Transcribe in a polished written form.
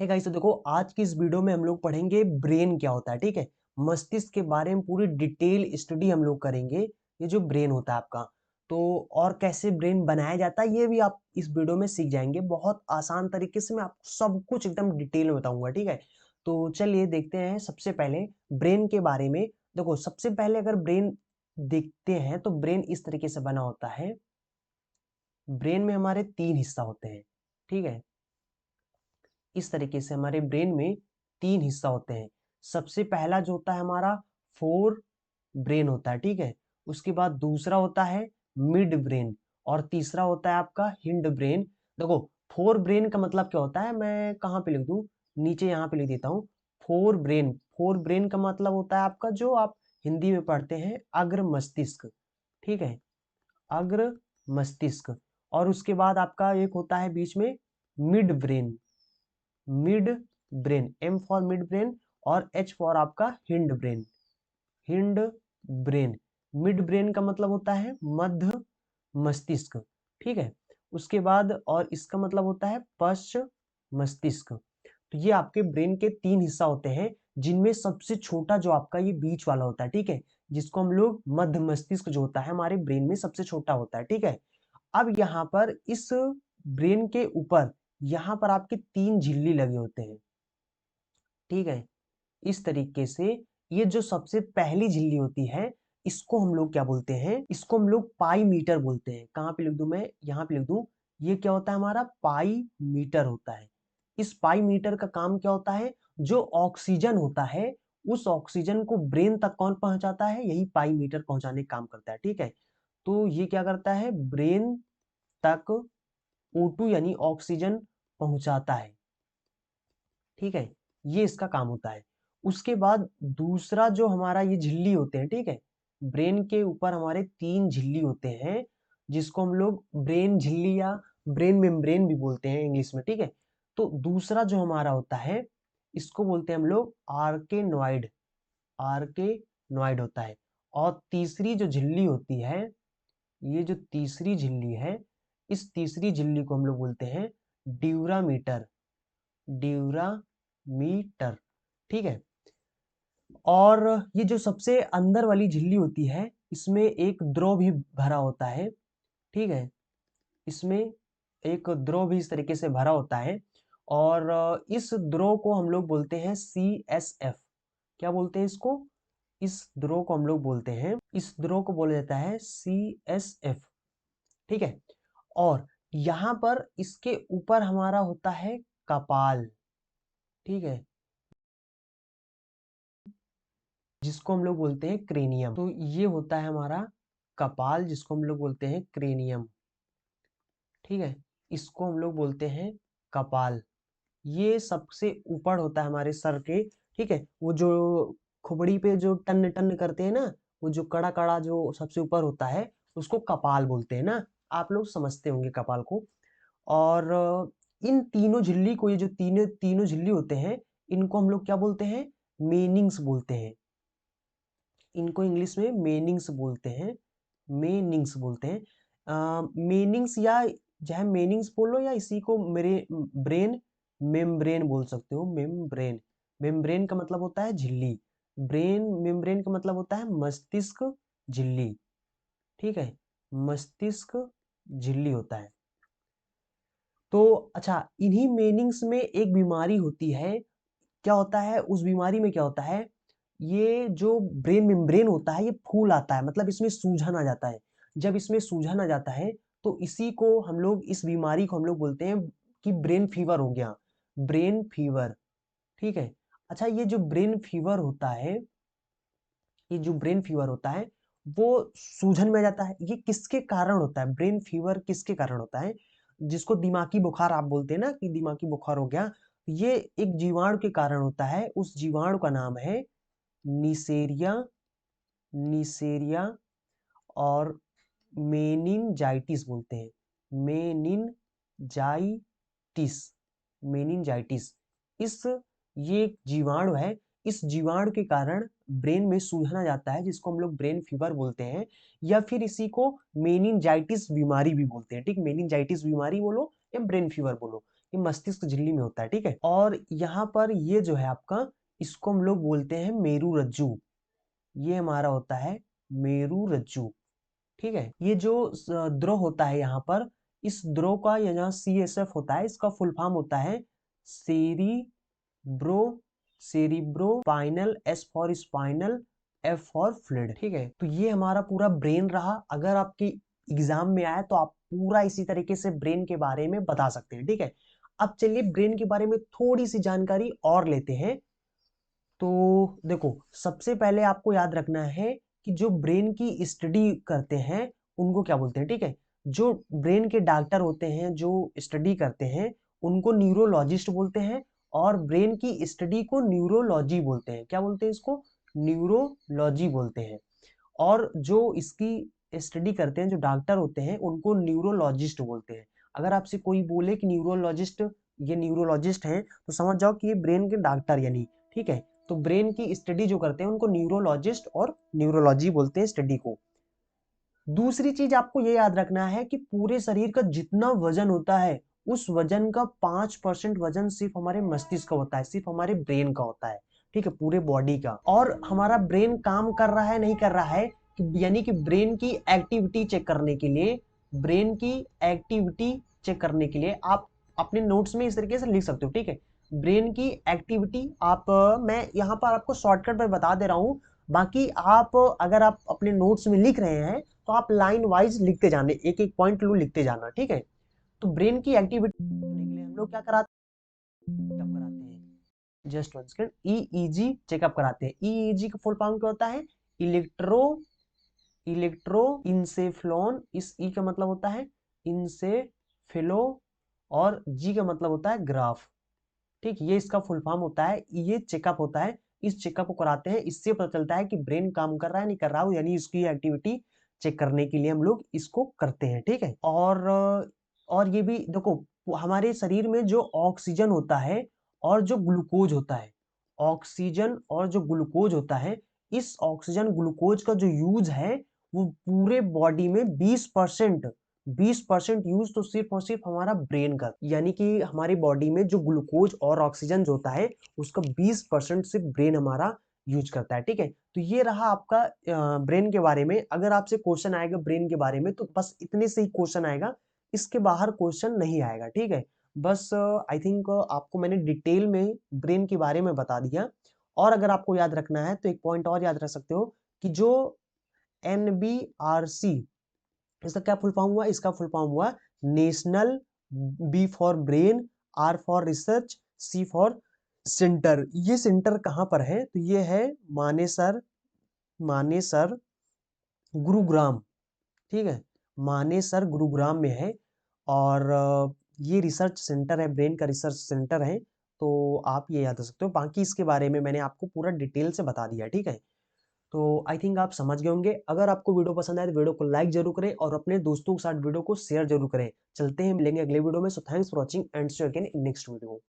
है गाइस, तो देखो आज की इस वीडियो में हम लोग पढ़ेंगे ब्रेन क्या होता है। ठीक है, मस्तिष्क के बारे में पूरी डिटेल स्टडी हम लोग करेंगे। ये जो ब्रेन होता है आपका, तो और कैसे ब्रेन बनाया जाता है ये भी आप इस वीडियो में सीख जाएंगे। बहुत आसान तरीके से मैं आपको सब कुछ एकदम डिटेल में बताऊंगा। ठीक है, तो चलिए देखते हैं सबसे पहले ब्रेन के बारे में। देखो सबसे पहले अगर ब्रेन देखते हैं तो ब्रेन इस तरीके से बना होता है। ब्रेन में हमारे 3 हिस्सा होते हैं। ठीक है, इस तरीके से हमारे ब्रेन में 3 हिस्सा होते हैं। सबसे पहला जो होता है हमारा फोर ब्रेन होता है। ठीक है, उसके बाद दूसरा होता है मिड ब्रेन और तीसरा होता है आपका हिंड ब्रेन। देखो फोर ब्रेन का मतलब क्या होता है, मैं कहाँ पे लिख दूं, नीचे यहाँ पे लिख देता हूँ। फोर ब्रेन का मतलब होता है आपका, जो आप हिंदी में पढ़ते हैं, अग्र मस्तिष्क। ठीक है, अग्र मस्तिष्क। और उसके बाद आपका एक होता है बीच में mid brain. Mid brain, M for mid brain और एच फॉर आपका hind brain. Hind brain, mid brain का मतलब होता है मध्य मस्तिष्क। ठीक है, उसके बाद और इसका मतलब होता है पश्च मस्तिष्क। तो ये आपके ब्रेन के 3 हिस्सा होते हैं, जिनमें सबसे छोटा जो आपका ये बीच वाला होता है। ठीक है, जिसको हम लोग मध्य मस्तिष्क जो होता है हमारे ब्रेन में सबसे छोटा होता है। ठीक है, अब यहाँ पर इस ब्रेन के ऊपर यहाँ पर आपके 3 झिल्ली लगे होते हैं। ठीक है, इस तरीके से ये जो सबसे पहली झिल्ली होती है, इसको हम लोग क्या बोलते हैं, इसको हम लोग पाई मीटर बोलते हैं। कहाँ पे लिख दूं मैं, यहाँ पे लिख दूं। ये क्या होता है, हमारा पाई मीटर होता है। इस पाई मीटर का काम क्या होता है, जो ऑक्सीजन होता है उस ऑक्सीजन को ब्रेन तक कौन पहुंचाता है, यही पाई मीटर पहुंचाने का काम करता है। ठीक है, तो ये क्या करता है, ब्रेन तक O2 यानी ऑक्सीजन पहुंचाता है। ठीक है, ये इसका काम होता है। उसके बाद दूसरा जो हमारा ये झिल्ली होते हैं। ठीक है, ब्रेन के ऊपर हमारे 3 झिल्ली होते हैं, जिसको हम लोग ब्रेन झिल्ली या ब्रेन मेम्ब्रेन भी बोलते हैं इंग्लिश में। ठीक है, तो दूसरा जो हमारा होता है इसको बोलते हैं हम लोग आर्केनॉइड। आर्केनॉइड होता है। और तीसरी जो झिल्ली होती है, ये जो तीसरी झिल्ली है, इस तीसरी झिल्ली को हम लोग बोलते हैं ड्यूरामीटर। ड्यूरामीटर। ठीक है, और ये जो सबसे अंदर वाली झिल्ली होती है, इसमें एक द्रव भी भरा होता है। ठीक है, इसमें एक द्रव भी इस तरीके से भरा होता है। और इस द्रव को हम लोग बोलते हैं CSF। क्या बोलते हैं इसको, इस द्रव को हम लोग बोलते हैं, इस द्रव को बोला जाता है CSF। ठीक है, और यहां पर इसके ऊपर हमारा होता है कपाल। ठीक है, जिसको हम लोग बोलते हैं क्रेनियम। तो ये होता है हमारा कपाल, जिसको हम लोग बोलते हैं क्रेनियम। ठीक है, इसको हम लोग बोलते हैं कपाल। ये सबसे ऊपर होता है हमारे सर के। ठीक है, वो जो खोपड़ी पे जो टन टन करते हैं ना, वो जो कड़ा कड़ा जो सबसे ऊपर होता है, उसको कपाल बोलते हैं ना। आप लोग समझते होंगे कपाल को। और इन तीनों झिल्ली को, ये जो तीनों तीनों झिल्ली होते हैं, इनको हम लोग क्या बोलते हैं, मेनिंग्स बोलते हैं। इनको इंग्लिश में मेनिंग्स बोलते हैं। मेनिंग्स बोलते हैं, मेनिंग्स, या चाहे मेनिंग्स बोलो या इसी को मेरे ब्रेन मेम्ब्रेन बोल सकते हो। मेम्ब्रेन, मेम्ब्रेन का मतलब होता है झिल्ली। ब्रेन मेम्ब्रेन का मतलब होता है मस्तिष्क झिल्ली। ठीक है, मस्तिष्क झिल्ली होता है। तो अच्छा, इन्हीं मेनिंग्स में एक बीमारी होती है। क्या होता है उस बीमारी में, क्या होता है, ये जो ब्रेन मेम्ब्रेन होता है ये फूल आता है, मतलब इसमें सूजन आ जाता है। जब इसमें सूजन आ जाता है तो इसी को हम लोग, इस बीमारी को हम लोग बोलते हैं कि ब्रेन फीवर हो गया, ब्रेन फीवर। ठीक है, अच्छा, ये जो ब्रेन फीवर होता है, ये जो ब्रेन फीवर होता है वो सूजन में आ जाता है। ये किसके कारण होता है, ब्रेन फीवर किसके कारण होता है, जिसको दिमागी बुखार आप बोलते हैं ना, कि दिमागी बुखार हो गया, ये एक जीवाणु के कारण होता है। उस जीवाणु का नाम है निसेरिया। निसेरिया, और मेनिनजाइटिस बोलते हैं। Meningitis, meningitis. इस, ये एक जीवाणु है। इस जीवाणु के कारण ब्रेन में सूजन आ जाता है, जिसको हम लोग ब्रेन फीवर बोलते हैं, या फिर इसी को मेनिनजाइटिस बीमारी भी बोलते हैं। ठीक, मेनिनजाइटिस बीमारी बोलो या ब्रेन फीवर बोलो, ये मस्तिष्क झिल्ली में होता है, ठीक है। और यहाँ पर ये जो है आपका, इसको हम लोग बोलते हैं मेरू रज्जु। ये हमारा होता है मेरू रज्जु, ठीक है। ये जो द्रव होता है यहाँ पर, इस द्रव का यहाँ CSF होता है, इसका फुल फॉर्म होता है cerebro spinal, S for spinal, F for fluid, ठीक है। तो ये हमारा पूरा ब्रेन रहा। अगर आपके एग्जाम में आया तो आप पूरा इसी तरीके से ब्रेन के बारे में बता सकते हैं, ठीक है। अब चलिए ब्रेन के बारे में थोड़ी सी जानकारी और लेते हैं। तो देखो, सबसे पहले आपको याद रखना है कि जो ब्रेन की स्टडी करते हैं उनको क्या बोलते हैं, ठीक है। जो ब्रेन के डॉक्टर होते हैं जो स्टडी करते हैं उनको न्यूरोलॉजिस्ट बोलते हैं, और ब्रेन की स्टडी को न्यूरोलॉजी बोलते हैं। क्या बोलते हैं इसको? न्यूरोलॉजी बोलते हैं। और जो इसकी स्टडी करते हैं जो डॉक्टर होते हैं उनको न्यूरोलॉजिस्ट बोलते हैं। अगर आपसे कोई बोले कि न्यूरोलॉजिस्ट, ये न्यूरोलॉजिस्ट हैं, तो समझ जाओ कि ये ब्रेन के डॉक्टर यानी, ठीक है। तो ब्रेन की स्टडी जो करते हैं उनको न्यूरोलॉजिस्ट और न्यूरोलॉजी बोलते हैं स्टडी को। दूसरी चीज आपको ये याद रखना है कि पूरे शरीर का जितना वजन होता है उस वजन का 5% वजन सिर्फ हमारे मस्तिष्क का होता है, सिर्फ हमारे ब्रेन का होता है, ठीक है, पूरे बॉडी का। और हमारा ब्रेन काम कर रहा है नहीं कर रहा है, यानी कि ब्रेन की एक्टिविटी चेक करने के लिए, ब्रेन की एक्टिविटी चेक करने के लिए आप अपने नोट्स में इस तरीके से लिख सकते हो, ठीक है। ब्रेन की एक्टिविटी आप मैं यहाँ पर आपको शॉर्टकट में बता दे रहा हूँ। बाकी आप अगर आप अपने नोट्स में लिख रहे हैं तो आप लाइन वाइज लिखते जाने, एक एक पॉइंट लो लिखते जाना, ठीक है। तो ब्रेन की एक्टिविटी करने के लिए हम लोग क्या कराते हैं, just one second, EEG checkup कराते हैं। ईईजी का फुल फॉर्म क्या होता है? Electro electro encephalon. इस ई का मतलब होता है इंसेफेलो, और जी का मतलब होता है ग्राफ, ठीक। ये इसका फुल फॉर्म होता है, ये चेकअप होता है। इस चेकअप को कराते हैं, इससे पता चलता है कि ब्रेन काम कर रहा है नहीं कर रहा है, यानी इसकी एक्टिविटी चेक करने के लिए हम लोग इसको करते हैं, ठीक है। और ये भी देखो, हमारे शरीर में जो ऑक्सीजन होता है और जो ग्लूकोज होता है, ऑक्सीजन और जो ग्लूकोज होता है, इस ऑक्सीजन ग्लूकोज का जो यूज है वो पूरे बॉडी में 20% यूज तो सिर्फ और सिर्फ हमारा ब्रेन का, यानी कि हमारी बॉडी में जो ग्लूकोज और ऑक्सीजन जो होता है उसका 20% सिर्फ ब्रेन हमारा यूज करता है, ठीक है। तो ये रहा आपका ब्रेन के बारे में। अगर आपसे क्वेश्चन आएगा ब्रेन के बारे में तो बस इतने से ही क्वेश्चन आएगा, इसके बाहर क्वेश्चन नहीं आएगा, ठीक है। बस आई थिंक आपको मैंने डिटेल में ब्रेन के बारे में बता दिया। और अगर आपको याद रखना है तो एक पॉइंट और याद रख सकते हो कि जो NBRC, इसका क्या फुल फॉर्म हुआ? इसका फुल फॉर्म हुआ national, B for brain, R for research, C for centre. ये सेंटर कहां पर है? तो ये है मानेसर गुरुग्राम, ठीक है। मानेसर गुरुग्राम में है। और ये रिसर्च सेंटर है, ब्रेन का रिसर्च सेंटर है। तो आप ये याद रख सकते हो। बाकी इसके बारे में मैंने आपको पूरा डिटेल से बता दिया, ठीक है। तो आई थिंक आप समझ गए होंगे। अगर आपको वीडियो पसंद आए तो वीडियो को लाइक जरूर करें और अपने दोस्तों के साथ वीडियो को शेयर जरूर करें। चलते हैं, मिलेंगे अगले वीडियो में। So thanks for watching and see you again in next video.